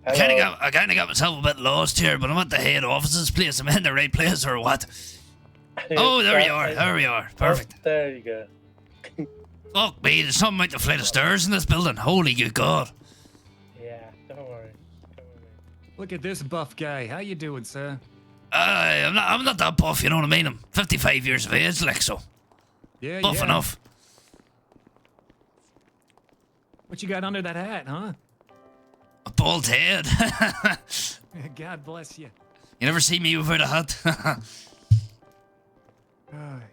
I kind of got myself a bit lost here, but I'm at the head office's place. Am I in the right place or what? Oh, there you are. There we are. Perfect. Oh, there you go. Fuck me, there's something like the flight of stairs in this building. Holy good God. Yeah, don't worry. Look at this buff guy. How you doing, sir? I'm not that buff, you know what I mean? I'm 55 years of age, like, so. Yeah, Buff enough. What you got under that hat, huh? A bald head. God bless you. You never see me without a hat?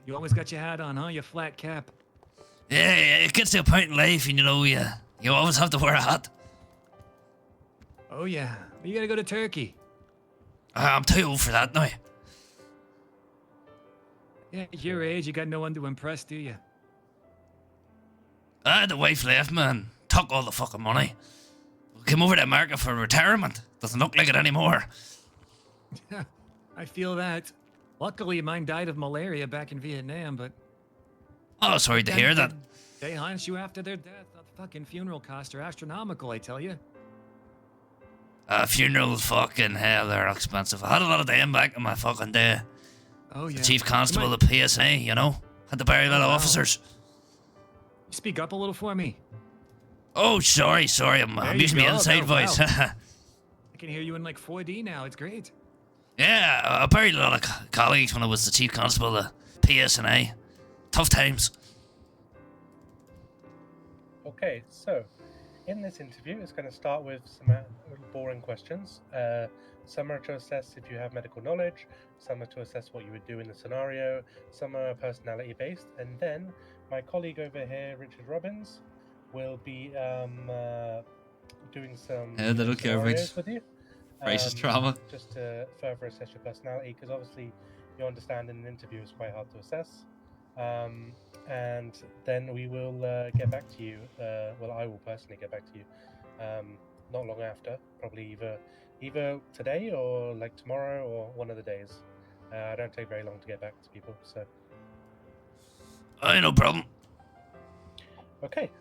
You always got your hat on, huh? Your flat cap. Yeah, it gets to a point in life, and you know, you always have to wear a hat. Oh, yeah. You gotta go to Turkey. I'm too old for that now. Yeah, at your age, you got no one to impress, do you? The wife left me and took all the fucking money. Came over to America for retirement. Doesn't look like it anymore. I feel that. Luckily, mine died of malaria back in Vietnam, but... Oh, sorry to hear that. They hunt you after their death. The fucking funeral costs are astronomical, I tell you. Funerals, fucking hell, they're expensive. I had a lot of them back in my fucking day. Oh, yeah. The chief constable of the PSA, you know? Had to bury a lot of officers. Speak up a little for me. Oh, sorry. I'm using my inside voice. I can hear you in like 4D now. It's great. Yeah, I buried a lot of colleagues when I was the chief constable of the PSA. Tough times. Okay, so in this interview, it's going to start with some boring questions. Some are to assess if you have medical knowledge, some are to assess what you would do in the scenario, some are personality based, and then my colleague over here, Richard Robbins, will be doing some scenarios with you. Racist trauma. Just to further assess your personality, because obviously your understanding in an interview is quite hard to assess. And then we will get back to you. Well, I will personally get back to you not long after, probably either today or like tomorrow or one of the days. I don't take very long to get back to people, so. No problem. Okay.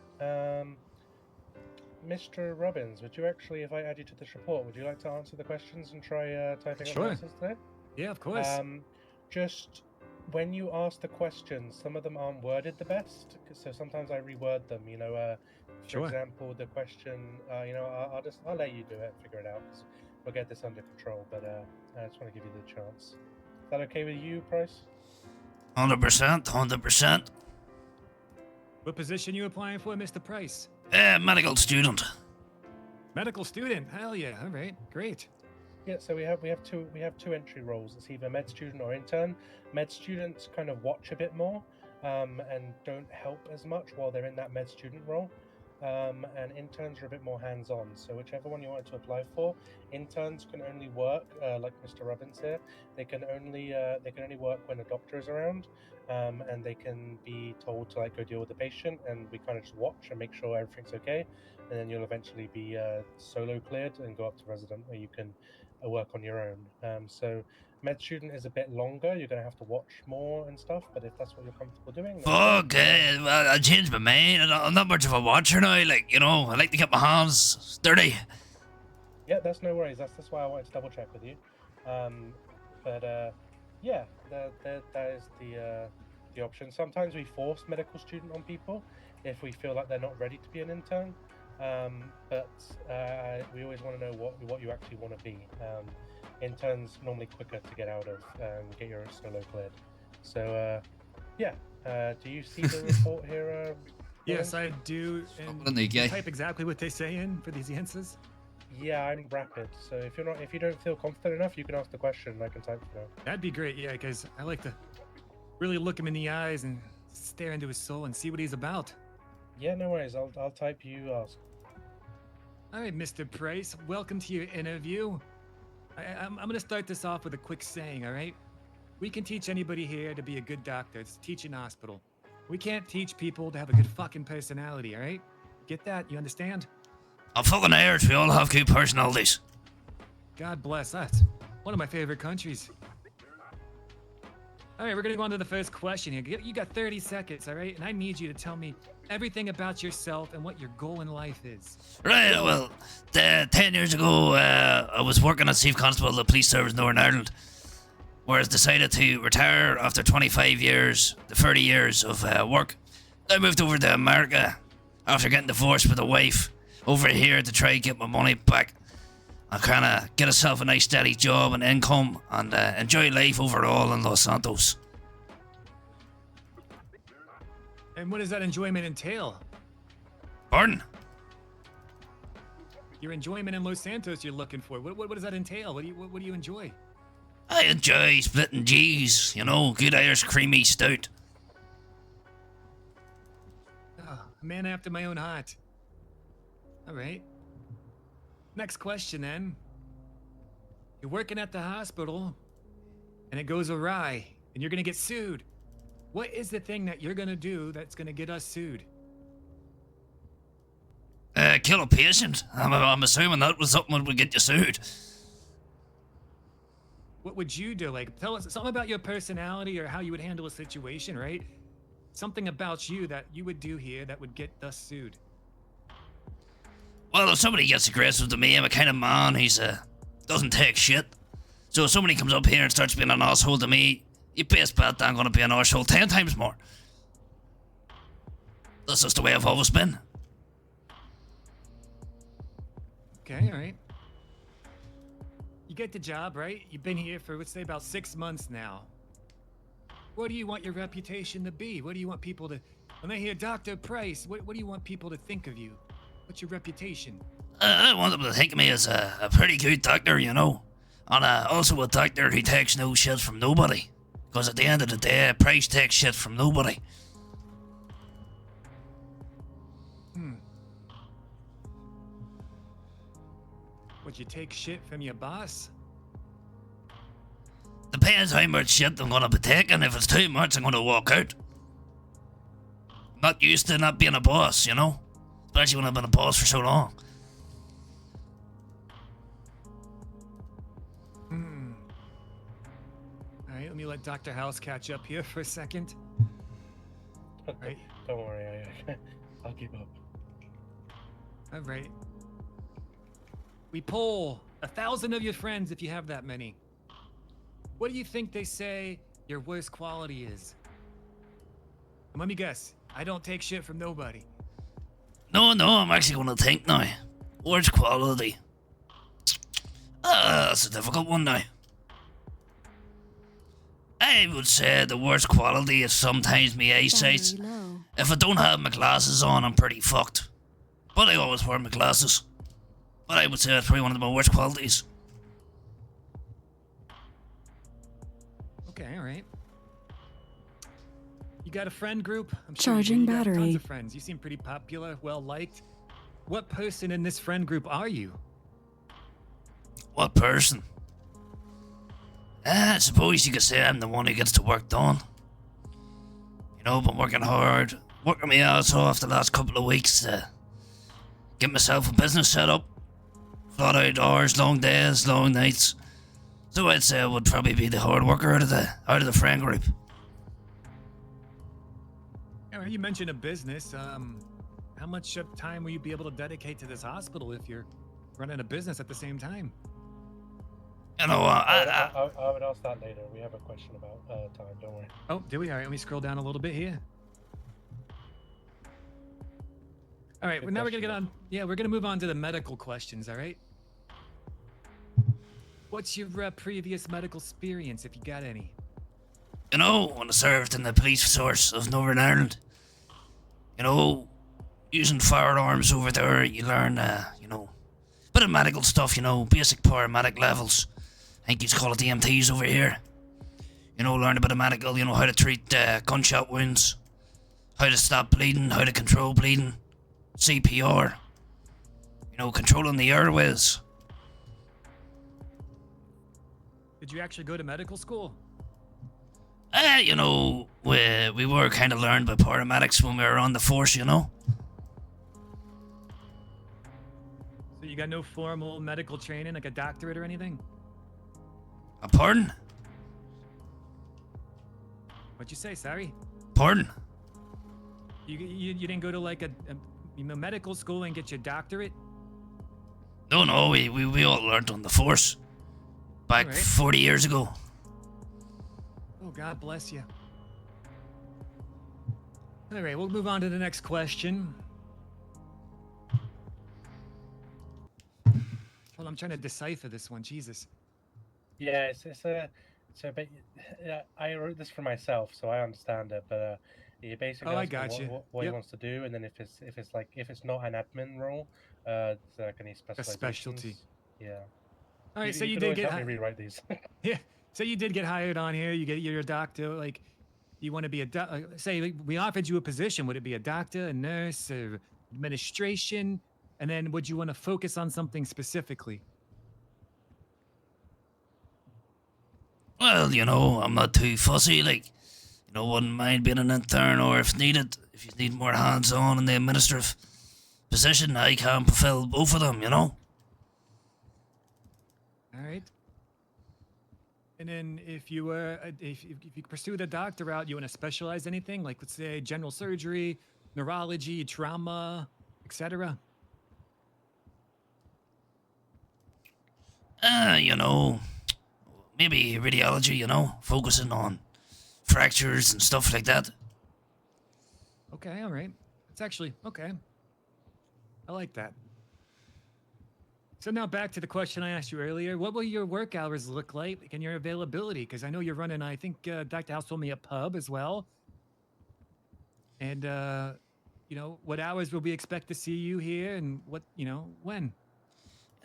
Mr. Robbins, would you actually, if I add you to this report, would you like to answer the questions and try typing up the answers today? Yeah, of course. Just when you ask the questions, some of them aren't worded the best, so sometimes I reword them. You know, for example, the question. I'll let you do it, figure it out, because we'll get this under control. But I just want to give you the chance. Is that okay with you, Price? 100%. What position you applying for, Mr. Price? Medical student. Medical student. Hell yeah. All right. Great. Yeah, so we have two entry roles. It's either med student or intern. Med students kind of watch a bit more and don't help as much while they're in that med student role. And interns are a bit more hands-on. So whichever one you want to apply for, interns can only work like Mr. Robbins here. They can only work when a doctor is around, and they can be told to like go deal with the patient, and we kind of just watch and make sure everything's okay, and then you'll eventually be solo cleared and go up to resident where you can work on your own. So med student is a bit longer. You're going to have to watch more and stuff, but if that's what you're comfortable doing... Fuck, well, I changed my mind. I'm not much of a watcher now. Like, you know, I like to get my hands dirty. Yeah, that's no worries. That's why I wanted to double check with you. Yeah, that is the option. Sometimes we force medical student on people if we feel like they're not ready to be an intern. But we always want to know what you actually want to be. Interns normally quicker to get out of and get your solo cleared. So yeah, do you see the report here? Yes, I do. And you type exactly what they say in for these answers. Yeah, I'm rapid. So if you don't feel confident enough, you can ask the question and I can type for now. That'd be great. Yeah, because I like to really look him in the eyes and stare into his soul and see what he's about. Yeah, no worries. I'll type. You ask. All right, Mr. Price, welcome to your interview. I'm going to start this off with a quick saying, all right? We can teach anybody here to be a good doctor. It's a teaching hospital. We can't teach people to have a good fucking personality, all right? Get that? You understand? I'm fucking Irish. We all have good personalities. God bless us. One of my favorite countries. All right, we're going to go on to the first question here. You got 30 seconds, all right? And I need you to tell me everything about yourself and what your goal in life is. Right, well, 10 years ago, I was working as Chief Constable of the Police Service in Northern Ireland, whereas decided to retire after 25 years, 30 years of work. I moved over to America after getting divorced with a wife over here to try and get my money back and kind of get myself a nice steady job and income and enjoy life overall in Los Santos. And what does that enjoyment entail? Pardon? Your enjoyment in Los Santos you're looking for. What does that entail? What do you enjoy? I enjoy splitting G's, you know, good Irish creamy stout. Oh, a man after my own heart. All right. Next question then. You're working at the hospital and it goes awry and you're gonna get sued. What is the thing that you're gonna do that's gonna get us sued? Kill a patient. I'm assuming that was something that would get you sued. What would you do? Like, tell us something about your personality or how you would handle a situation, right? Something about you that you would do here that would get us sued. Well, if somebody gets aggressive to me, I'm a kind of man who's doesn't take shit. So if somebody comes up here and starts being an asshole to me, you best bet I'm gonna be an asshole 10 times more. That's just the way I've always been. Okay, all right. You get the job, right? You've been here for, let's say, about 6 months now. What do you want your reputation to be? What do you want people to... When they hear Dr. Price, what do you want people to think of you? What's your reputation? I want them to think of me as a pretty good doctor, you know. And also a doctor who takes no shit from nobody. Because at the end of the day, Price takes shit from nobody. Would you take shit from your boss? Depends how much shit I'm gonna be taking. If it's too much, I'm gonna walk out. Not used to not being a boss, you know? Especially when I've been a boss for so long. Alright, let me let Dr. House catch up here for a second. Right. Don't worry, I'll keep up. Alright. We poll 1,000 of your friends if you have that many. What do you think they say your worst quality is? And let me guess. I don't take shit from nobody. No, I'm actually gonna think now. Worst quality. That's a difficult one now. I would say the worst quality is sometimes my eyesight. If I don't have my glasses on, I'm pretty fucked. But I always wear my glasses. But I would say that's probably one of my worst qualities. Okay, alright. You got a friend group? I'm sure Charging you got battery. Tons of friends. You seem pretty popular, well-liked. What person in this friend group are you? What person? I suppose you could say I'm the one who gets the work done. You know, been working hard, working my ass off the last couple of weeks to get myself a business set up. Flat out hours, long days, long nights. So I'd say I would probably be the hard worker out of the friend group. Yeah, you mentioned a business. How much time will you be able to dedicate to this hospital if you're running a business at the same time? You know, I would ask that later. We have a question about time, don't worry. Oh, do we? All right, let me scroll down a little bit here. All right, well, now we're gonna get on. Yeah, we're gonna move on to the medical questions. All right. What's your previous medical experience, if you got any? You know, when I served in the police force of Northern Ireland, you know, using firearms over there, you learn, you know, a bit of medical stuff, you know, basic paramedic levels. I think you'd call it EMTs over here. You know, learn a bit of medical, you know, how to treat gunshot wounds, how to stop bleeding, how to control bleeding, CPR, you know, controlling the airways. Did you actually go to medical school? You know, we were kind of learned by paramedics when we were on the force, you know. So you got no formal medical training, like a doctorate or anything? Pardon? What'd you say, sorry? Pardon? You didn't go to like a medical school and get your doctorate? No, we all learned on the force back Alright. 40 years ago. Oh, God bless you. All right, we'll move on to the next question. Well, I'm trying to decipher this one. Jesus. Yeah, it's a bit. Yeah, I wrote this for myself, so I understand it. But you basically Oh, I ask him got you. what he Yep. wants to do, and then if it's not an admin role, it's like any A specializations. specialty. Yeah. All right, so you can did always get help me rewrite these. yeah. So you did get hired on here. You're a doctor. Like, you want to be a say like, we offered you a position. Would it be a doctor, a nurse, or administration? And then would you want to focus on something specifically? Well, I'm not too fussy. Like, wouldn't mind being an intern, or if needed, if you need more hands-on in the administrative position, I can fulfill both of them. All right. And then if you were if you pursue the doctor route, you want to specialize anything, like let's say general surgery, neurology, trauma, etc. Maybe radiology. Focusing on fractures and stuff like that. Okay, all right. It's actually okay. I like that. So now back to the question I asked you earlier. What will your work hours look like and your availability? Because I know you're running, I think Dr. House told me, a pub as well. And, what hours will we expect to see you here and what, when?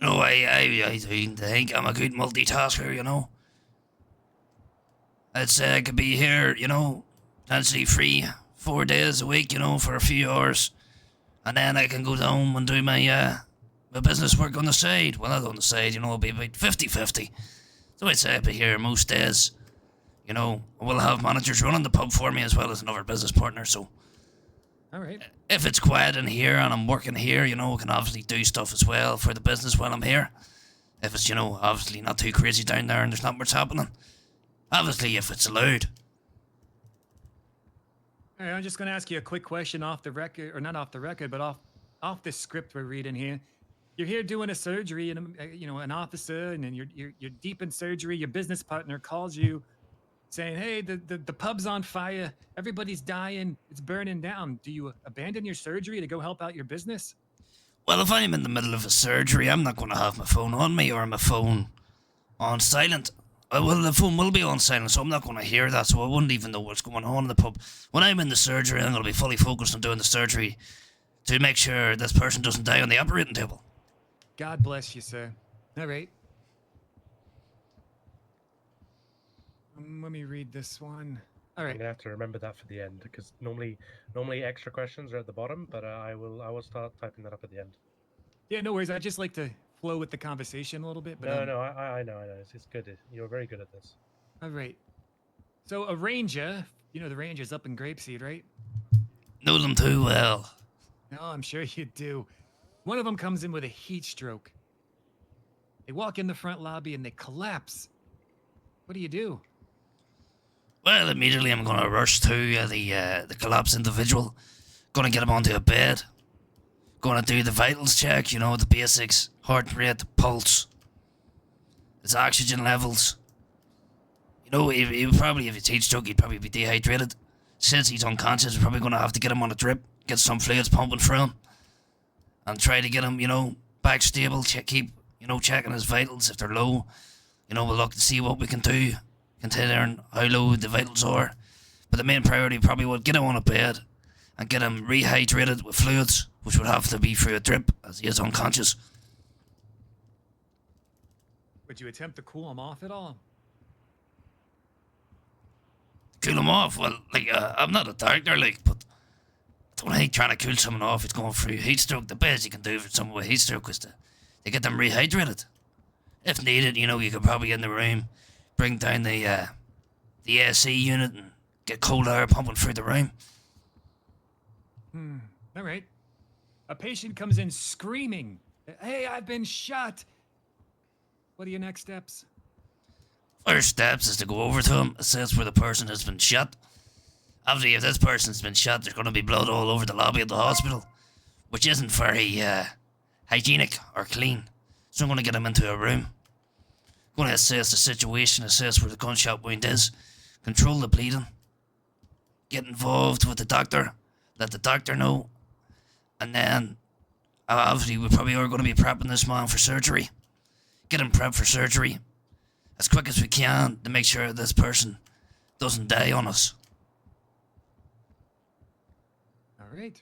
I think I'm a good multitasker. I'd say I could be here, potentially free 4 days a week, for a few hours. And then I can go home and do my business work on the side. Well, not on the side, it'll be about 50-50. So I'd say I'd be here most days. I will have managers running the pub for me as well as another business partner, so... All right. If it's quiet in here and I'm working here, I can obviously do stuff as well for the business while I'm here. If it's, obviously not too crazy down there and there's not much happening. Obviously, if it's allowed. All right, I'm just going to ask you a quick question off the record, or not off the record, but off the script we're reading here. You're here doing a surgery, and an officer, and then you're deep in surgery. Your business partner calls you, saying, "Hey, the pub's on fire. Everybody's dying. It's burning down." Do you abandon your surgery to go help out your business? Well, if I'm in the middle of a surgery, I'm not going to have my phone on me or my phone on silent. Well, the phone will be on silent, so I'm not going to hear that, so I wouldn't even know what's going on in the pub. When I'm in the surgery, I'm going to be fully focused on doing the surgery to make sure this person doesn't die on the operating table. God bless you, sir. All right. Let me read this one. All right. I'm gonna have to remember that for the end because normally extra questions are at the bottom, but I will start typing that up at the end. Yeah, no worries. I just like to flow with the conversation a little bit. But No, I know. It's good. You're very good at this. All right. So a ranger, the Rangers up in Grapeseed, right? Know them too well. No, I'm sure you do. One of them comes in with a heat stroke. They walk in the front lobby and they collapse. What do you do? Well, immediately I'm going to rush to the collapsed individual. Going to get him onto a bed. Going to do the vitals check, the basics. Heart rate, pulse. His oxygen levels. He would probably, if he's heat stroke, he'd probably be dehydrated. Since he's unconscious, we're probably going to have to get him on a drip. Get some fluids pumping through him. And try to get him, back stable. Keep, checking his vitals. If they're low, we'll look to see what we can do. Considering how low the vitals are. But the main priority probably would get him on a bed and get him rehydrated with fluids, which would have to be through a drip as he is unconscious. Would you attempt to cool him off at all? Cool him off? Well, I'm not a doctor, but I don't think trying to cool someone off is going through heat stroke. The best you can do for someone with heat stroke is to get them rehydrated. If needed, you could probably in the room bring down the AC unit and get cold air pumping through the room. All right. A patient comes in screaming, "Hey, I've been shot." What are your next steps? First steps is to go over to him, assess where the person has been shot, Obviously, if this person's been shot, there's going to be blood all over the lobby of the hospital, which isn't very hygienic or clean. So I'm going to get him into a room. I'm going to assess the situation, assess where the gunshot wound is, control the bleeding, get involved with the doctor, let the doctor know, and then obviously we probably are going to be prepping this man for surgery. Get him prepped for surgery as quick as we can to make sure this person doesn't die on us. All right.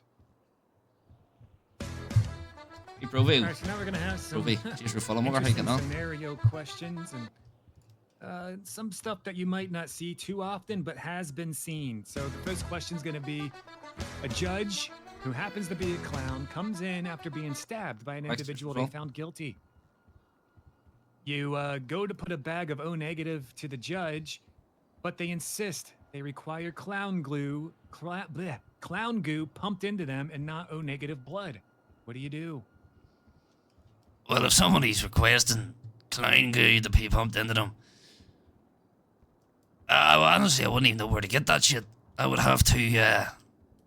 Hey, Provy. All right, so now we're gonna have some Provy, cheers for following me. How you getting on? scenario questions and some stuff that you might not see too often, but has been seen. So the first question is gonna be: a judge who happens to be a clown comes in after being stabbed by an individual they found guilty. You go to put a bag of O negative to the judge, but they insist they require clown goo pumped into them and not O negative blood. What do you do? Well, if somebody's requesting clown goo to be pumped into them, honestly, I wouldn't even know where to get that shit. I would have to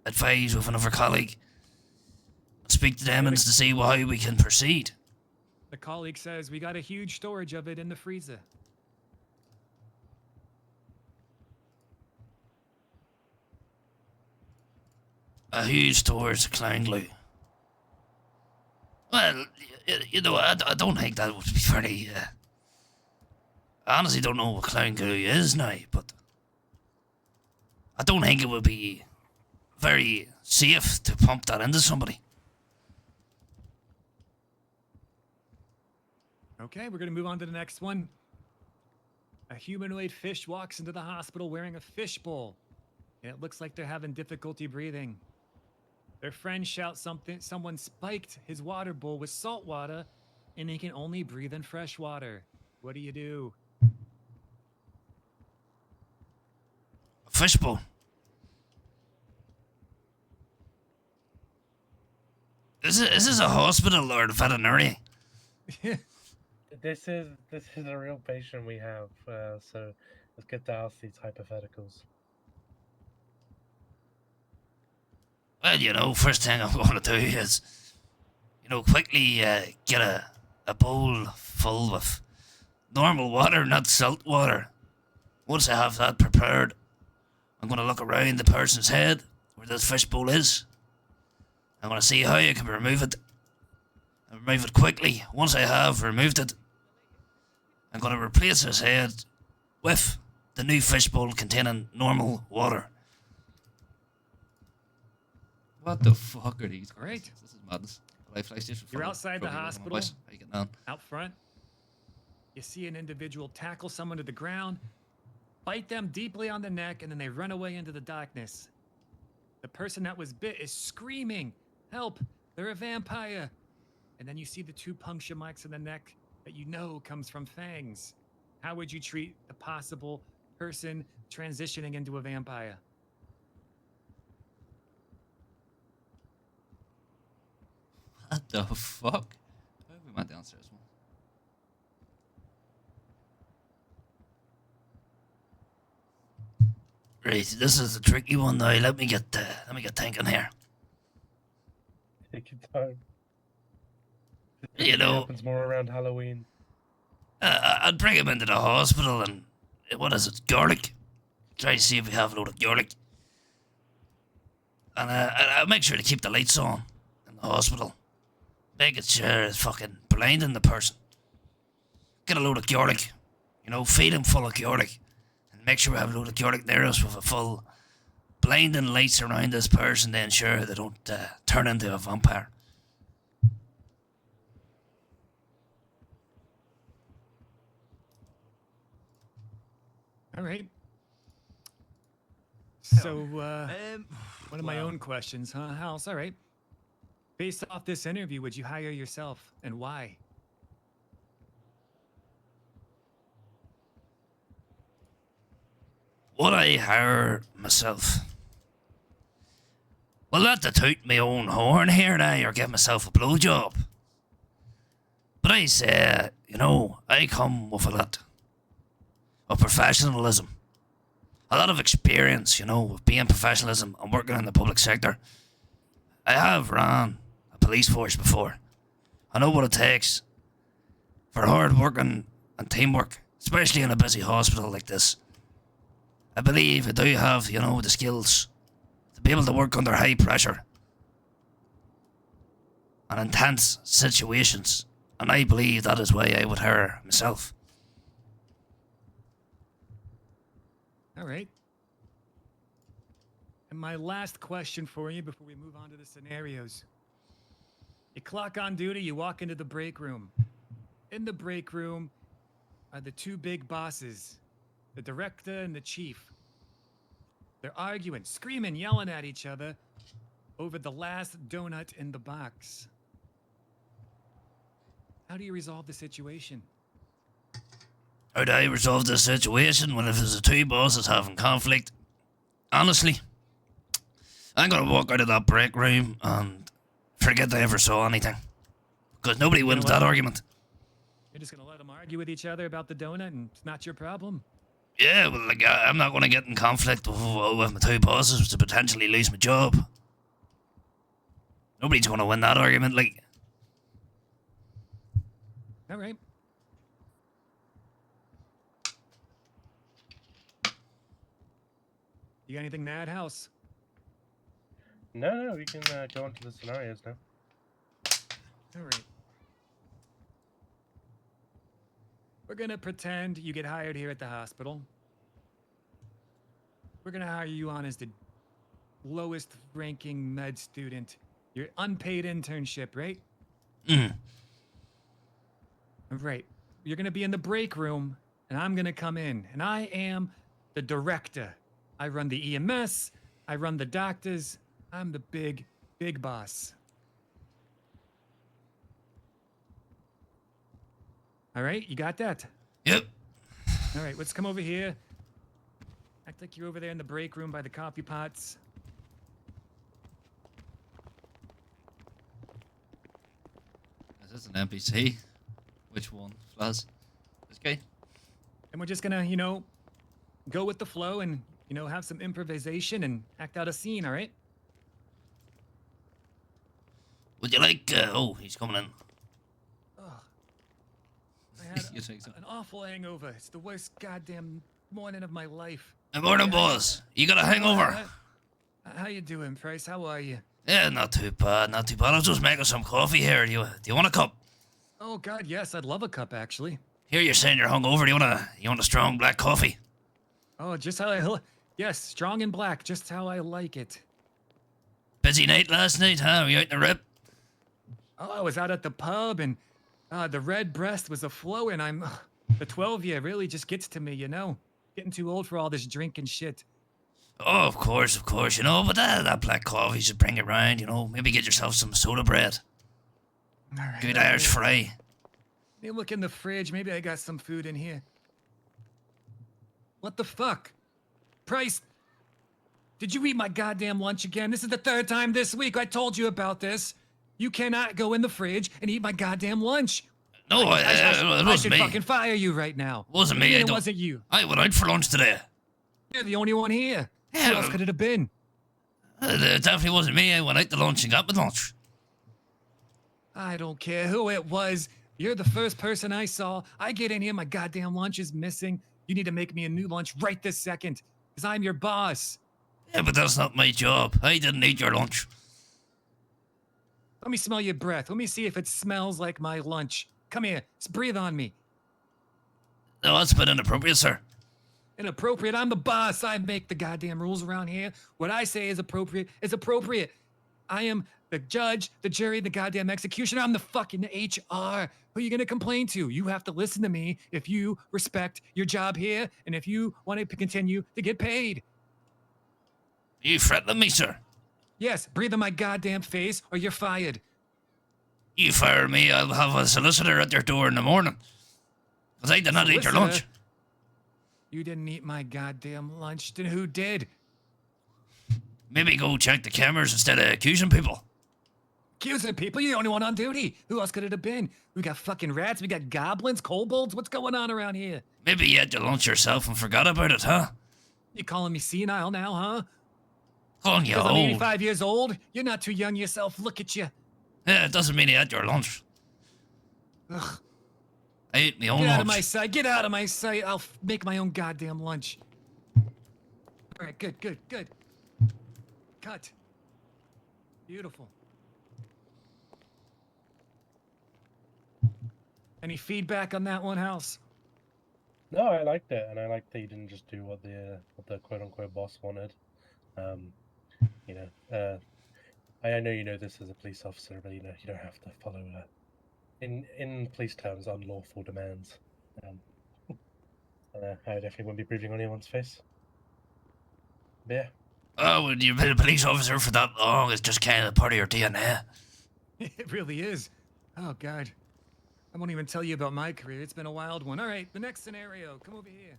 advise with another colleague and speak to them and to see how we can proceed. The colleague says we got a huge storage of it in the freezer. A huge storage of clown glue. Well, you know, I don't think that would be very. I honestly don't know what clown glue is now, but I don't think it would be very safe to pump that into somebody. Okay, we're gonna move on to the next one. A humanoid fish walks into the hospital wearing a fishbowl, and it looks like they're having difficulty breathing. Their friend shouts something. Someone spiked his water bowl with salt water, and he can only breathe in fresh water. What do you do? A fishbowl. Is this a hospital or a veterinary? This is a real patient we have, so it's good to ask these hypotheticals. Well, you know, first thing I'm going to do is, you know, quickly get a bowl full of normal water, not salt water. Once I have that prepared, I'm going to look around the person's head where this fishbowl is. I'm going to see how I can remove it. And remove it quickly. Once I have removed it, I'm going to replace his head with the new fishbowl containing normal water. What the fuck are these? All right. This is madness. You're outside the hospital. How you getting on? Out front, you see an individual tackle someone to the ground, bite them deeply on the neck, and then they run away into the darkness. The person that was bit is screaming, "Help! They're a vampire!" And then you see the 2 puncture marks in the neck that you know comes from fangs. How would you treat the possible person transitioning into a vampire? What the fuck? How have we went downstairs? Right, this is a tricky one now. Let me get thinking here. Take your time. You It know, happens more around Halloween. I'd bring him into the hospital and what is it, garlic? Try to see if we have a load of garlic. And I'll make sure to keep the lights on in the hospital. Make it sure it's fucking blinding the person. Get a load of garlic. You know, feed him full of garlic. And make sure we have a load of garlic near us with a full blinding lights around this person to ensure they don't turn into a vampire. All right. So, one of my own questions, huh, House? All right. Based off this interview, would you hire yourself, and why? Would I hire myself? Well, not to toot my own horn here now or give myself a blowjob. But I say, you know, I come with a lot of professionalism. a lot of experience, you know, with being professionalism and working in the public sector. I have ran a police force before. I know what it takes for hard working and teamwork, especially in a busy hospital like this. I believe I do have, you know, the skills to be able to work under high pressure and intense situations, and I believe that is why I would hire myself. All right. And my last question for you before we move on to the scenarios. You clock on duty, you walk into the break room. In the break room are the two big bosses, the director and the chief. They're arguing, screaming, yelling at each other over the last donut in the box. How do you resolve the situation? How do I resolve this situation when if there's the two bosses having conflict? Honestly, I'm gonna walk out of that break room and forget I ever saw anything. Because nobody wins that argument. You're just gonna let them argue with each other about the donut and it's not your problem? Yeah, well, like, I'm not gonna get in conflict with my two bosses to potentially lose my job. Nobody's gonna win that argument, like. All right. You got anything to add, House? No, we can go on to the scenarios now. All right. We're going to pretend you get hired here at the hospital. We're going to hire you on as the lowest ranking med student. Your unpaid internship, right? Mm. All right. You're going to be in the break room, and I'm going to come in. And I am the director. I run the EMS. I run the doctors. I'm the big boss. All right, you got that? Yep. All right, let's come over here. Act like you're over there in the break room by the coffee pots. Is this an NPC? Which one? Flaz? This guy? And we're just gonna, you know, go with the flow and, you know, have some improvisation and act out a scene, all right? Would you like, oh, he's coming in. I had You think so? an awful hangover. It's the worst goddamn morning of my life. Good morning, boss. You got a hangover? How you doing, Price? How are you? Yeah, not too bad, not too bad. I was just making some coffee here. Do you want a cup? Oh God, yes, I'd love a cup actually. Here, you're saying you're hungover. Do you want a strong black coffee? Oh, just how yes, strong and black, just how I like it. Busy night last night, huh? Were you out in the rip? Oh, I was out at the pub and the red breast was a-flowing. The 12-year really just gets to me, you know? Getting too old for all this drinking shit. Oh, of course, you know, but that black coffee should bring it round, you know. Maybe get yourself some soda bread. All right, Good Irish fry. Let me look in the fridge. Maybe I got some food in here. What the fuck? Price, did you eat my goddamn lunch again? This is the third time this week I told you about this. You cannot go in the fridge and eat my goddamn lunch. No, it I wasn't should me. fucking fire you right now. Wasn't me. It wasn't you. I went out for lunch today. You're the only one here. Yeah, Who else could it have been? It definitely wasn't me. I went out to lunch and got my lunch. I don't care who it was. You're the first person I saw. I get in here, my goddamn lunch is missing. You need to make me a new lunch right this second, because I'm your boss. Yeah, but that's not my job. I didn't eat your lunch. Let me smell your breath. Let me see if it smells like my lunch. Come here. Just breathe on me. No, that's a bit inappropriate, sir. Inappropriate. I'm the boss. I make the goddamn rules around here. What I say is appropriate is appropriate. I am the judge, the jury, the goddamn executioner. I'm the fucking HR. Who are you going to complain to? You have to listen to me if you respect your job here and if you want to continue to get paid. Are you threatening me, sir? Yes, breathe in my goddamn face or you're fired. You fire me, I'll have a solicitor at your door in the morning. Because I did not eat your lunch. Solicitor? You didn't eat my goddamn lunch. Then who did? Maybe go check the cameras instead of accusing people. Accusing people? You're the only one on duty. Who else could it have been? We got fucking rats. We got goblins, kobolds. What's going on around here? Maybe you had your lunch yourself and forgot about it, huh? You calling me senile now, huh? Calling you Because I'm old. 85 years old? You're not too young yourself. Look at you. Yeah, it doesn't mean you had your lunch. Ugh. I ate my own Get lunch. out of my sight. Get out of my sight. I'll make my own goddamn lunch. All right, good, good, good. Cut. Beautiful. Any feedback on that one, House? No, I liked it, and I liked that you didn't just do what the quote unquote boss wanted. You know, I know you know this as a police officer, but you know you don't have to follow in police terms unlawful demands. I definitely wouldn't be breathing on anyone's face. But yeah. Oh, when you've been a police officer for that long, it's just kind of part of your DNA. It really is. Oh, God. I won't even tell you about my career. It's been a wild one. All right, the next scenario. Come over here.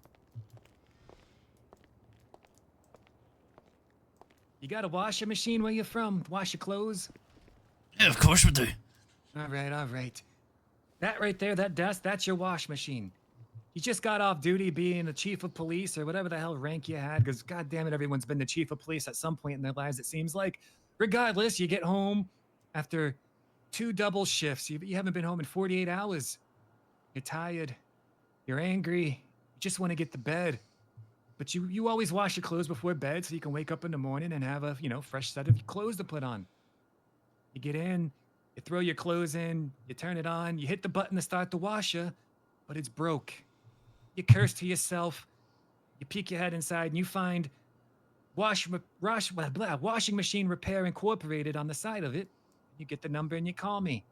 You got a washing machine where you're from? Wash your clothes? Yeah, of course we do. All right, all right. That right there, that desk, that's your wash machine. You just got off duty being the chief of police or whatever the hell rank you had, because God damn it, everyone's been the chief of police at some point in their lives, it seems like. Regardless, you get home after 2 double shifts. You haven't been home in 48 hours. You're tired. You're angry. You just want to get to bed. But you always wash your clothes before bed so you can wake up in the morning and have a, fresh set of clothes to put on. You get in, you throw your clothes in, you turn it on, you hit the button to start the washer, but it's broke. You curse to yourself, you peek your head inside, and you find washing machine repair incorporated on the side of it. You get the number and you call me.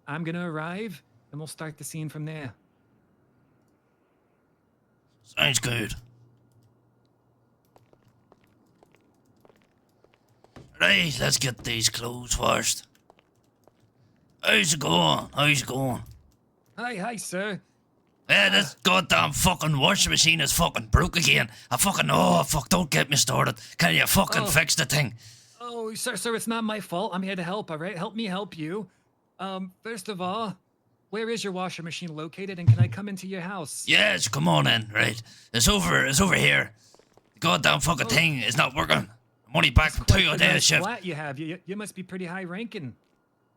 I'm gonna arrive, and we'll start the scene from there. Sounds good. Right, let's get these clothes washed. How's it going? How's it going? Hi, sir. Yeah, this goddamn fucking washing machine is fucking broke again. Don't get me started. Can you fucking fix the thing? Oh, sir, it's not my fault. I'm here to help, all right? Help me help you. First of all, where is your washing machine located, and can I come into your house? Yes, come on in, right? It's over here. The goddamn fucking thing is not working. I'm only back from 2 days shift. Flat you have. You must be pretty high ranking.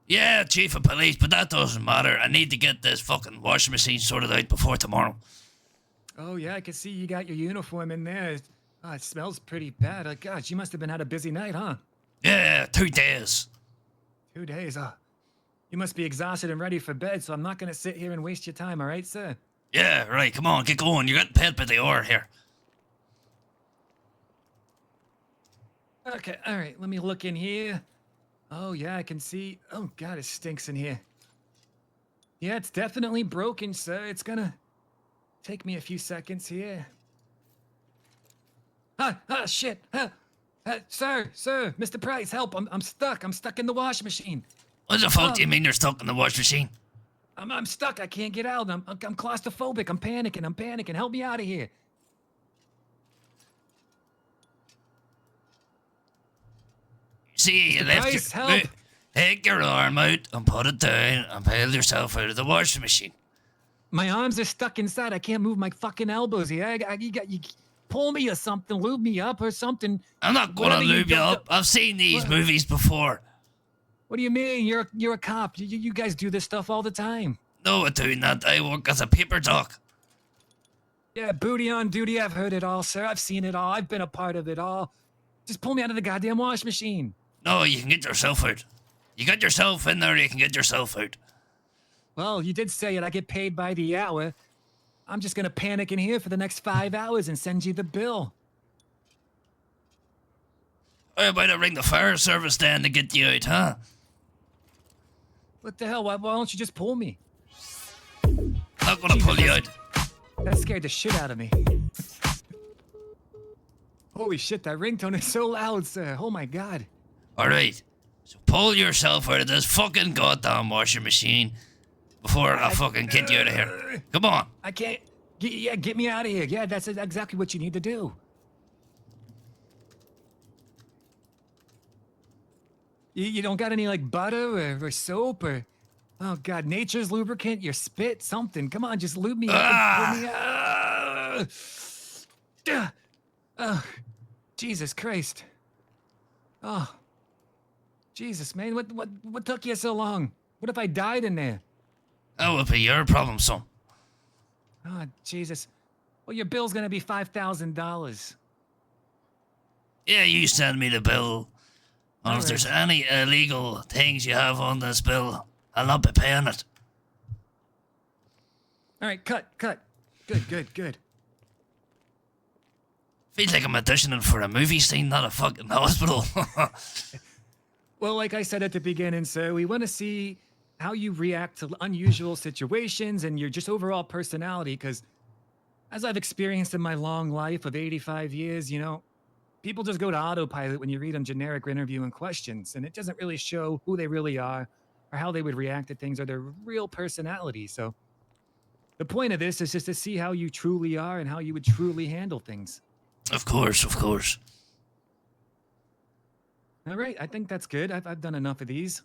Yeah, chief of police, but that doesn't matter. I need to get this fucking washing machine sorted out before tomorrow. Oh, yeah, I can see you got your uniform in there. Oh, it smells pretty bad. Oh, God, you must have had a busy night, huh? Yeah, 2 days. 2 days, You must be exhausted and ready for bed, so I'm not going to sit here and waste your time, all right, sir? Yeah, right, come on, get going. You're getting paid by the hour here. Okay, all right, let me look in here. Oh, yeah, I can see. Oh, God, it stinks in here. Yeah, it's definitely broken, sir. It's gonna take me a few seconds here. Shit. Sir, Mr. Price, help. I'm stuck. I'm stuck in the wash machine. What the fuck do you mean you're stuck in the wash machine? I'm stuck. I can't get out. I'm claustrophobic. I'm panicking. Help me out of here. See, you left Price, your... help. Take your arm out and put it down and pull yourself out of the washing machine. My arms are stuck inside. I can't move my fucking elbows here. You pull me or something, lube me up or something. I'm not gonna lube you up. I've seen these movies before. What do you mean? You're a cop. You guys do this stuff all the time. No, I do not. I work as a paper doc. Yeah, booty on duty. I've heard it all, sir. I've seen it all. I've been a part of it all. Just pull me out of the goddamn wash machine. No, you can get yourself out. You get yourself in there, you can get yourself out. Well, you did say it. I get paid by the hour. I'm just gonna panic in here for the next 5 hours and send you the bill. How about I ring the fire service then to get you out, huh? What the hell? Why don't you just pull me? Not gonna pull you out. That scared the shit out of me. Holy shit, that ringtone is so loud, sir. Oh my God. Alright, so pull yourself out of this fucking goddamn washing machine before I fucking get you out of here. Come on. I can't. Get me out of here. Yeah, that's exactly what you need to do. You don't got any like butter or soap or, oh God, nature's lubricant, your spit, something. Come on, just lube me up. And pull me out. Oh, Jesus Christ. Oh, Jesus, man, what took you so long? What if I died in there? That would be your problem, son. Oh, Jesus. Well, your bill's gonna be $5,000. Yeah, you send me the bill. And if there's any illegal things you have on this bill, I'll not be paying it. All right, cut. Good. Feels like I'm auditioning for a movie scene, not a fucking hospital. Well, like I said at the beginning, sir, we want to see how you react to unusual situations and your just overall personality, because as I've experienced in my long life of 85 years, people just go to autopilot when you read them generic interviewing questions, and it doesn't really show who they really are or how they would react to things or their real personality. So the point of this is just to see how you truly are and how you would truly handle things. Of course. All right, I think that's good. I've done enough of these.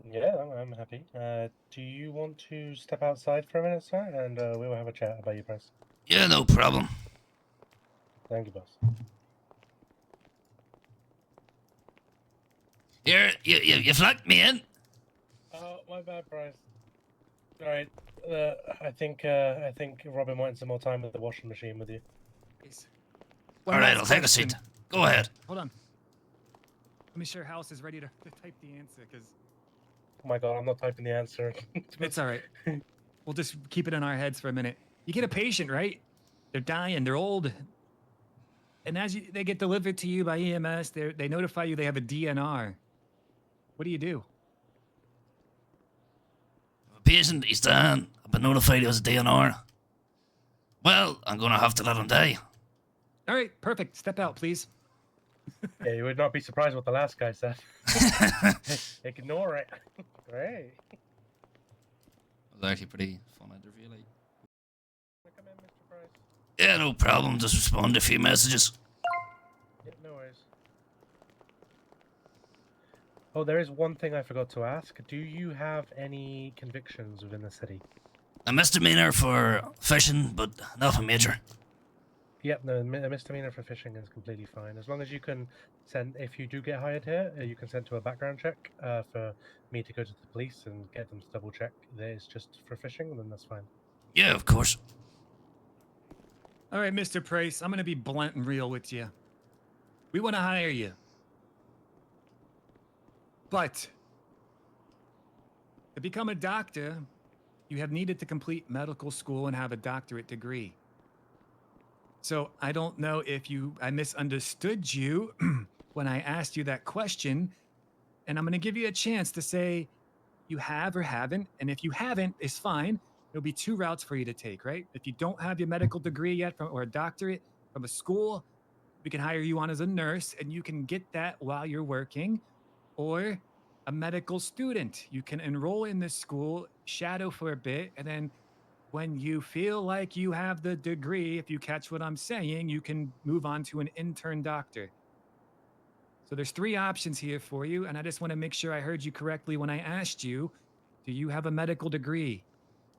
Yeah, I'm happy. Do you want to step outside for a minute, sir? And we will have a chat about your price. Yeah, no problem. Thank you, boss. You flagged me in? Oh, my bad, Bryce. All right. I think Robin wanted some more time with the washing machine with you. All right, I'll take a seat. Go ahead. Hold on. Let me sure House is ready to type the answer, because... Oh my god, I'm not typing the answer. It's all right. We'll just keep it in our heads for a minute. You get a patient, right? They're dying. They're old. And as they get delivered to you by EMS, they notify you they have a DNR. What do you do? If a patient is dying, I've been notified he has a DNR. Well, I'm gonna have to let him die. All right, perfect. Step out, please. Yeah, you would not be surprised what the last guy said. Ignore it. Great. It was actually pretty fun interview, like. Come in, Mr. Price. Yeah, no problem. Just respond to a few messages. Yeah, no worries. Oh, there is one thing I forgot to ask. Do you have any convictions within the city? A misdemeanor for fishing, but nothing major. Yep, no, a misdemeanor for fishing is completely fine. As long as you can send, if you do get hired here, you can send to a background check for me to go to the police and get them to double check that it's just for fishing, then that's fine. Yeah, of course. All right, Mr. Price, I'm going to be blunt and real with you. We want to hire you. But to become a doctor, you have needed to complete medical school and have a doctorate degree. So I don't know if I misunderstood you when I asked you that question, and I'm going to give you a chance to say you have or haven't, and if you haven't, it's fine. There'll be two routes for you to take, right? If you don't have your medical degree yet or a doctorate from a school, we can hire you on as a nurse, and you can get that while you're working, or a medical student. You can enroll in this school, shadow for a bit, and then when you feel like you have the degree, if you catch what I'm saying, you can move on to an intern doctor. So there's three options here for you, and I just want to make sure I heard you correctly when I asked you, do you have a medical degree?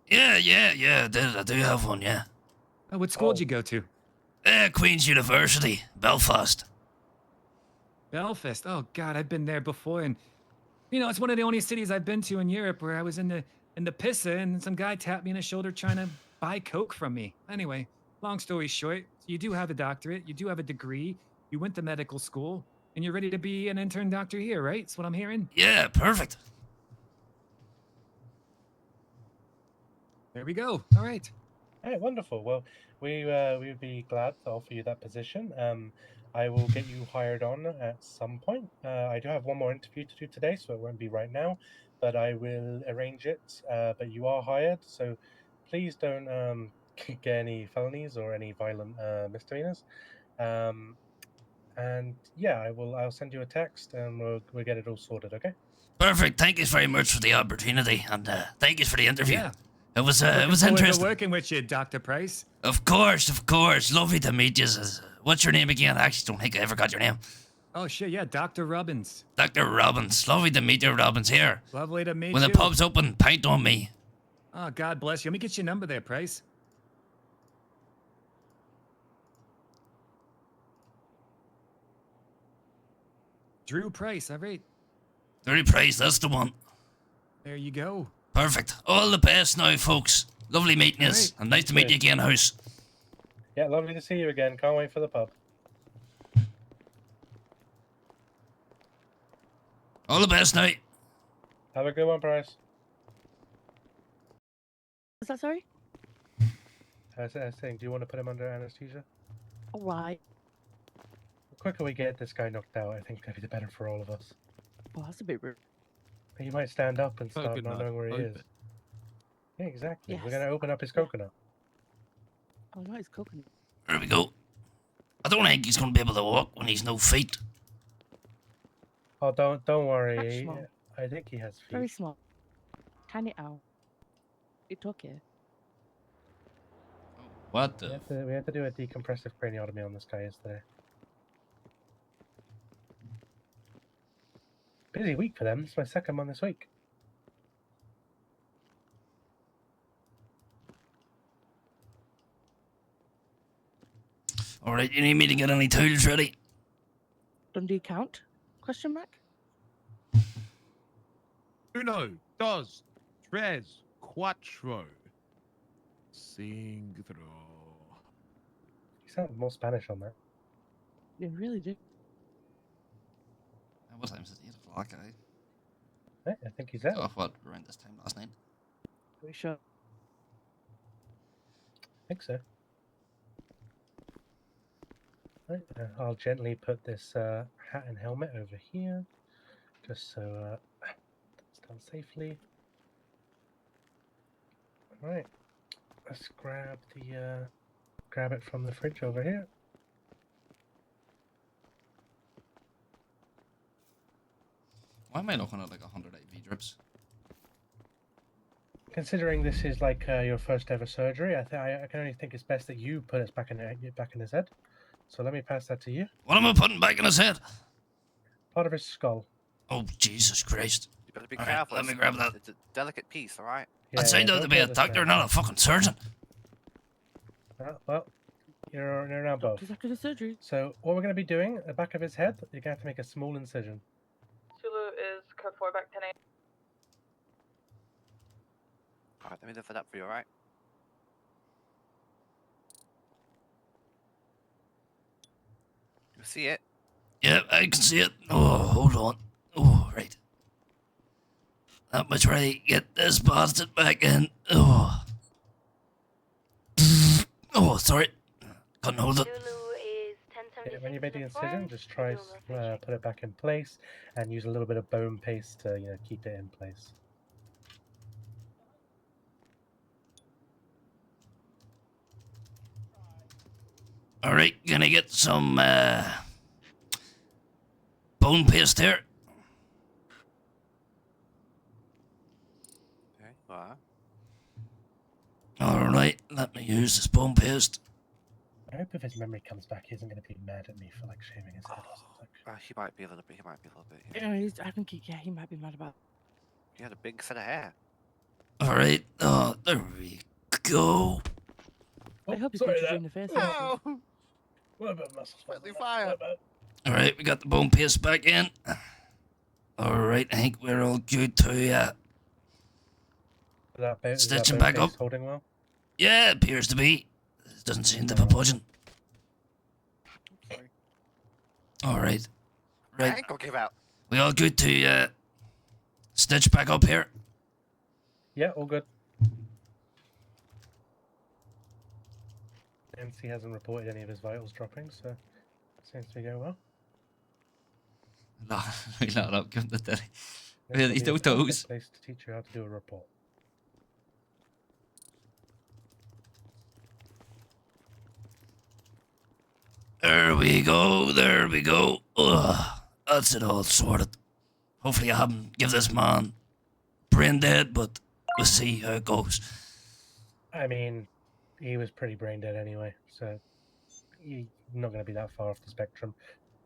Yeah, I do have one, yeah. Oh, what school did you go to? Queen's University, Belfast. Belfast. Oh, God, I've been there before, and, it's one of the only cities I've been to in Europe where I was in the pissa, and some guy tapped me on the shoulder trying to buy Coke from me. Anyway, long story short, you do have a doctorate, you do have a degree, you went to medical school, and you're ready to be an intern doctor here, right? That's what I'm hearing? Yeah, perfect. There we go. All right. Hey, wonderful. Well, we would be glad to offer you that position. I will get you hired on at some point. I do have one more interview to do today, so it won't be right now, but I will arrange it. But you are hired, so please don't get any felonies or any violent misdemeanors. And yeah, I'll send you a text, and we'll get it all sorted. Okay. Perfect. Thank you very much for the opportunity, and thank you for the interview. Yeah. It was Looking forward interesting. to working with you, Dr. Price. Of course. Lovely to meet you. What's your name again? I actually don't think I ever got your name. Oh, shit, yeah, Dr. Robbins. Dr. Robbins. Lovely to meet you, Robbins. Here. Lovely to meet you. When the pub's open, pint on me. Oh, God bless you. Let me get your number there, Price. Drew Price, all right. Very praised, that's the one. There you go. Perfect. All the best now, folks. Lovely meeting you. Alright. And nice to meet you again, House. Yeah, lovely to see you again. Can't wait for the pub. All the best now. Have a good one, Price. Is that sorry? I was saying, do you want to put him under anesthesia? All right. The quicker we get this guy knocked out, I think that'd be the better for all of us. Well, that's a bit rude. He might stand up and start not Coconut, knowing where he is. open. Yeah, exactly. We're Yes. going to open up his Yeah. coconut. Oh, no, it's coconut. There we go. I don't think he's going to be able to walk when he's no feet. Oh, don't That's worry. small. I think he has feet. Very small. Tiny owl. It's okay. What the? We had to do a decompressive craniotomy on this guy yesterday. Busy week for them. It's my second one this week. Alright, you need me to get any tools ready? Dundee count? Question mark? Uno, dos, tres, cuatro. Cinco. You sound more Spanish on that. You really do. What time is it? 8 o'clock, eh? I think he's out. Oh, what? Around this time last night? Are we sure? I think so. Right, I'll gently put this hat and helmet over here, just so it's done safely. All right, let's grab the grab it from the fridge over here. Why am I looking at like 100 IV drips? Considering this is like your first ever surgery, I can only think it's best that you put it back in his head. So let me pass that to you. What am I putting back in his head? Part of his skull. Oh, Jesus Christ. You better be All right, careful. let me it's- grab that. It's a delicate piece, all right? Yeah, I'd signed out to don't be a kill this doctor, man. not a fucking surgeon. Well, you're now both. Doctors after the surgery. So what we're going to be doing, at the back of his head, you're going to have to make a small incision. Zulu is code 4 back 10 8. All right, let me lift it up for you, all right? You see it? Yep, I can see it. Oh, hold on. Oh, right. That much right. Get this bastard back in. Oh. Oh, sorry. Couldn't hold it. Yeah, when you make the incision, just try put it back in place and use a little bit of bone paste to keep it in place. Alright, gonna get some bone paste here. Okay, all right. Alright, let me use this bone paste. I hope if his memory comes back, he isn't going to be mad at me for like shaving his head or something. He might be a little bit. Yeah. I think he might be mad about. He had a big set of hair. Alright, oh, there we go. I hope he's sorry, got you in the face. or something. What about muscles? Friendly fire. Alright, we got the bone paste back in. Alright, I think we're all good to, Stitching back up. Holding well. yeah, appears to be. Doesn't seem to be budging. Sorry. Alright. I Right, ain't gonna give out. we all good to, stitch back up here? Yeah, all good. MC hasn't reported any of his vitals dropping, so seems to be going well. No, load up, give him the daddy. This Really, will be don't the perfect those. place to teach you how to do a report. There we go, there we go. Ugh, that's it all sorted. Hopefully I haven't give this man brain dead, but we'll see how it goes. I mean, he was pretty brain dead anyway, so he's not going to be that far off the spectrum.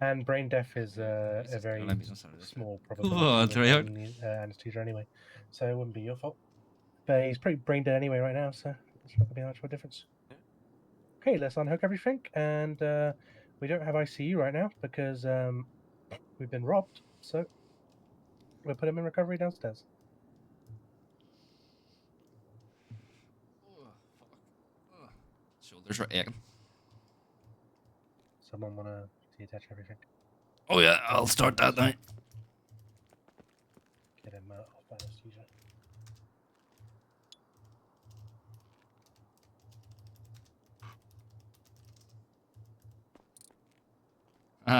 And brain deaf is a very Let me just start this. small Oh, probability try of out. needing, anesthesia anyway, so it wouldn't be your fault. But he's pretty brain dead anyway right now, so it's not going to be much of a difference. Okay, let's unhook everything, and we don't have ICU right now because we've been robbed, so we'll put him in recovery downstairs. Oh, fuck. Shoulders are aching. Someone wanna detach everything? Oh yeah, I'll start that now. Get him off anesthesia.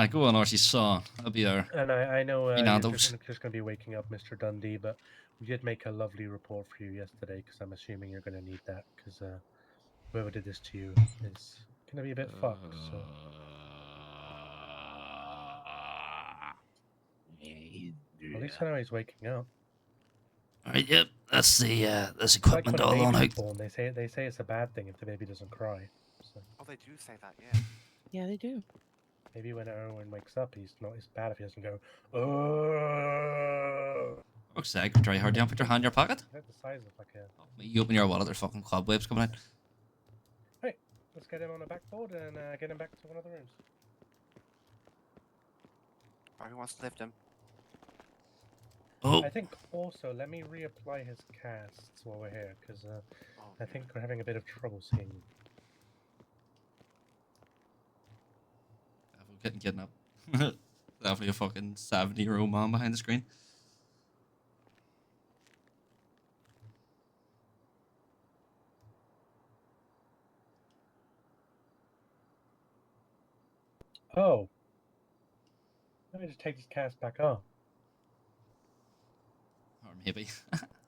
Go on, Archie, son. I'll be there. And I know you're Nando's. just going to be waking up Mr. Dundee, but we did make a lovely report for you yesterday because I'm assuming you're going to need that because whoever did this to you is going to be a bit fucked. So at least I know he's waking up. All right, yep, that's the this It's like equipment when a all on baby's out. born, they say it's a bad thing if the baby doesn't cry. So Oh, they do say that, yeah. Yeah, they do. maybe when Erwin wakes up, he's not as bad if he doesn't go. Oh. Fuck's sake, try hard. You put your hand in your pocket? Is that the size of like a? You open your wallet, there's fucking cobwebs coming out. Hey, let's get him on a backboard and get him back to one of the rooms. Who wants to lift him? Oh, I think also let me reapply his casts while we're here because Oh, I think we're having a bit of trouble seeing. Getting kidnapped. Definitely a fucking 70-year-old man behind the screen. Oh, let me just take this cast back off. Or maybe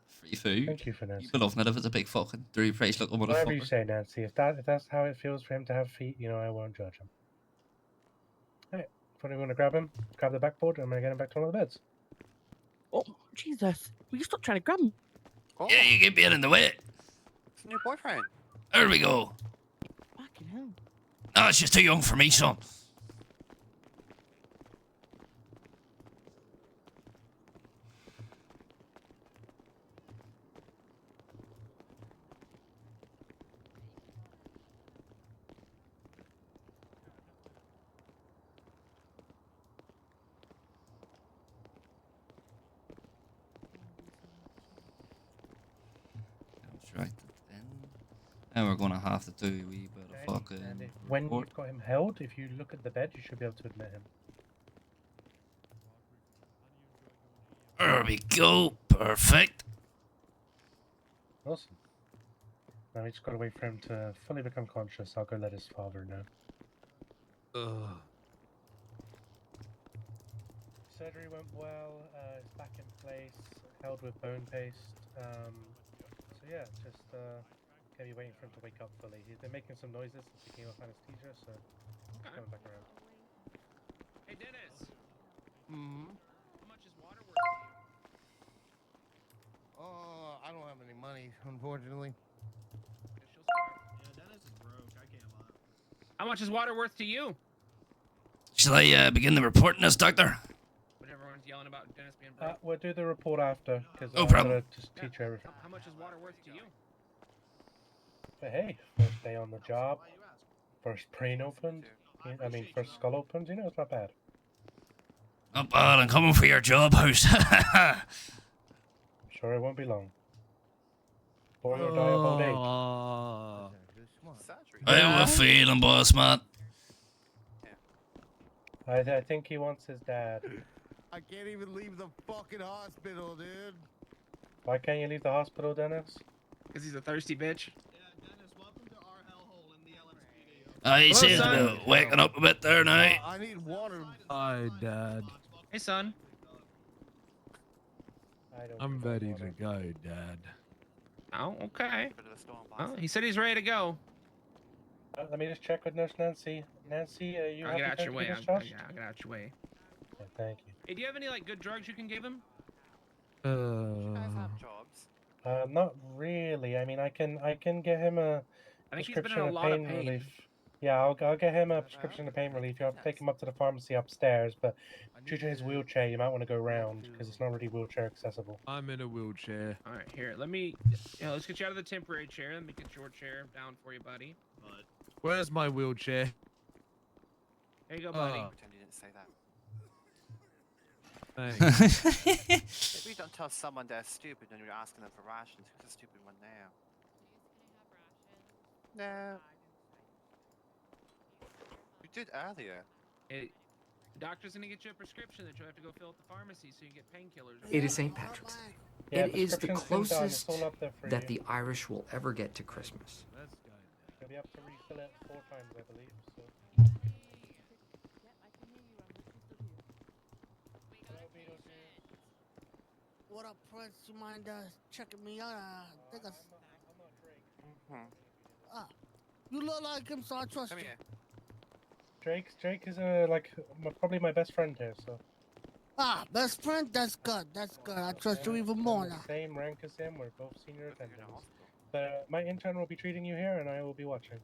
free food. Thank you for Nancy. You'd be loving it if it's a big fucking Drew Price looking Whatever you motherfucker. say, Nancy. If that's how it feels for him to have feet, you know, I won't judge him. Hey, if you want to grab him, grab the backboard, and I'm gonna get him back to one of the beds. Oh, Jesus. Will you stop trying to grab him? Oh, yeah, you keep being in the way. it's a new boyfriend. There we go. Fucking hell. No, it's just too young for me, son. Abstracted in. And we're gonna have to do a wee bit of fucking And when report. you've got him held, if you look at the bed, you should be able to admit him. There we go. Perfect. Awesome. Now we just gotta wait for him to fully become conscious. I'll go let his father know. Surgery went well. It's back in place. Held with bone paste. So yeah, just gonna be waiting for him to wake up fully. He's been making some noises since he came off anesthesia, so he's coming back around. Hey Dennis, Hmm. how much is water worth to you? Oh, I don't have any money, unfortunately. Guess she'll start. How much is water worth to you? Shall I begin the report, Nurse Doctor? What everyone's yelling about Dennis being broke. We'll do the report after, because No I'm problem. gonna just teach you everything. How much is water worth to you? But hey, first day on the job, first brain opened. I mean, first skull opened. You know, it's not bad. Not bad. I'm coming for your job house. I'm sure it won't be long. Or you'll die of old age. Surgery. How you feeling, boss man? I think he wants his dad. I can't even leave the fucking hospital, dude. Why can't you leave the hospital, Dennis? Because he's a thirsty bitch. I seem to son. be waking up a bit there now. I need water. Hi, Dad. Hey son. I don't I'm drink ready water. to go, Dad. Oh, okay. Bit of a storm Well, blast. he said he's ready to go. Let me just check with Nurse Nancy. Nancy, you I'll happy get out to your be way. I'll discharged? get out your way. Yeah, thank you. Hey, do you have any like good drugs you can give him? You guys have jobs. Not really. I mean, I can get him a I think he's been in prescription a of lot of pain pain. relief. Yeah, I'll get him a prescription of pain relief. You have to take him up to the pharmacy upstairs, but due to his wheelchair, you might want to go round because it's not really wheelchair accessible. I'm in a wheelchair. All right, here. Let's get you out of the temporary chair. Let me get your chair down for you, buddy. Where's my wheelchair? There you go, buddy. Oh. Pretend you didn't say that. Thanks. If you don't tell someone they're stupid when you're asking them for rations, who's the stupid one now? No. You did earlier. Hey, the doctor's gonna get you a prescription that you'll have to go fill at the pharmacy so you can get painkillers. It is St. Patrick's. Yeah, It is the prescription's been done, closest it's all up there for that you. the Irish will ever get to Christmas. You'll be able to refill it 4 times, I believe. So. What up, Prince? You mind checking me out? I think I'm not Drake. you look like him, so I trust Come you. here. Drake is probably my best friend here. So. Best friend? That's good. That's good. I trust you even more now. Same rank as him. We're both senior Looks like you're in a attendants. hospital. My intern will be treating you here, and I will be watching.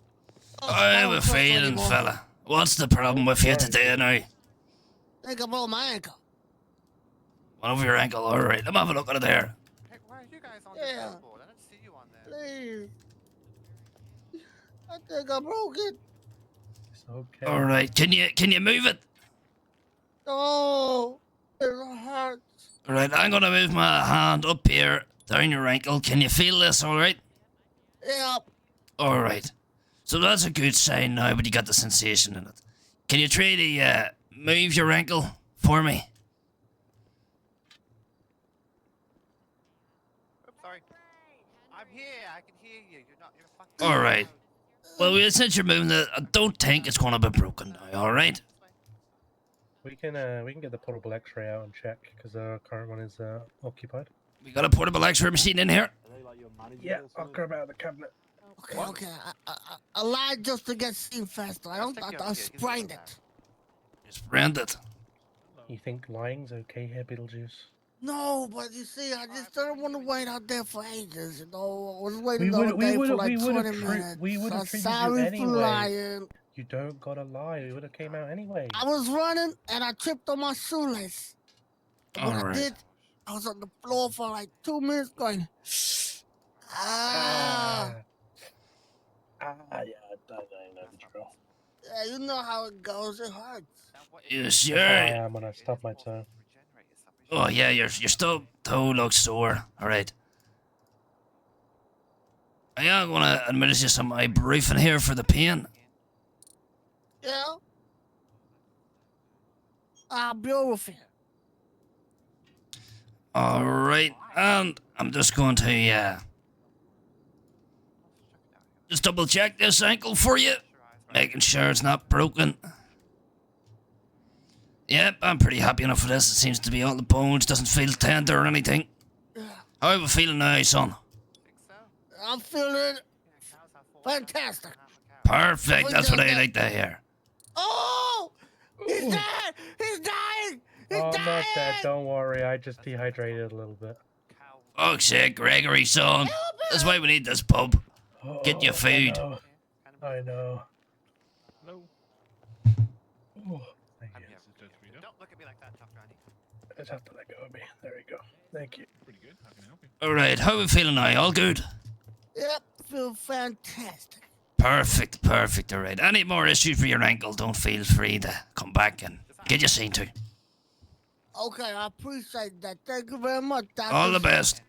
I have a don't trust you feeling, anymore. fella. What's the problem with you today now? I think I broke my ankle. One over your ankle, alright. Let me have a look at it there. Hey, why are you guys on Yeah. the billboard? I don't see you on there. Please. I think I broke it. It's okay. Alright, can you move it? Oh, it hurts. Alright, I'm gonna move my hand up here, down your ankle. Can you feel this, alright? Yep. Alright. So that's a good sign now, but you got the sensation in it. Can you try to move your ankle for me? Oops, sorry. I'm here. I can hear you. You're fucking. Alright. Well, since you're moving it, I don't think it's gonna be broken now, alright? We can get the portable X-ray out and check because our current one is occupied. We got a portable X-ray machine in here. Yeah, I'll grab out of the cabinet. Okay. I lied just to get seen faster. I sprained it. You sprained it. You think lying's okay here, Beetlejuice? No, but you see, I just didn't want to wait out there for ages. I was waiting all day for like 20 minutes. We would have So treated sorry you for anyway. lying. You don't gotta lie. We would have came out anyway. I was running and I tripped on my shoelace. And when I Alright. did, I was on the floor for like 2 minutes going, Yeah, I know the drill. Yeah, you know how it goes. It hurts. You I sure? am when I stub my toe. Oh yeah, your stub toe looks sore. Alright. I am gonna administer some ibuprofen here for the pain. Yeah? Bureaucracy. Alright, and I'm just going to just double check this ankle for you. Making sure it's not broken. Yep, I'm pretty happy enough with this. It seems to be all the bones, doesn't feel tender or anything. Yeah. How are you feeling now, son? I'm feeling fantastic. Perfect, that's what I like to hear. Oh! He's dead! He's dying! He's Oh, dying! I'm not dead. Don't worry. I just dehydrated a little bit. Fuck's sake, Gregory, son. That's why we need this pub. Get your food. I know. Hello. Oh, thank you. Don't look at me like that, tough granny. Just have to let go of me. There we go. Thank you. Pretty good. How can I help you? Alright, how are we feeling now? All good? Yep, feel fantastic. Perfect, perfect, alright. Any more issues with your ankle, don't feel free to come back and get you seen to. Okay, I appreciate that. Thank you very much, Doctor. All the best.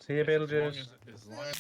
See you, Beetlejuice. As long as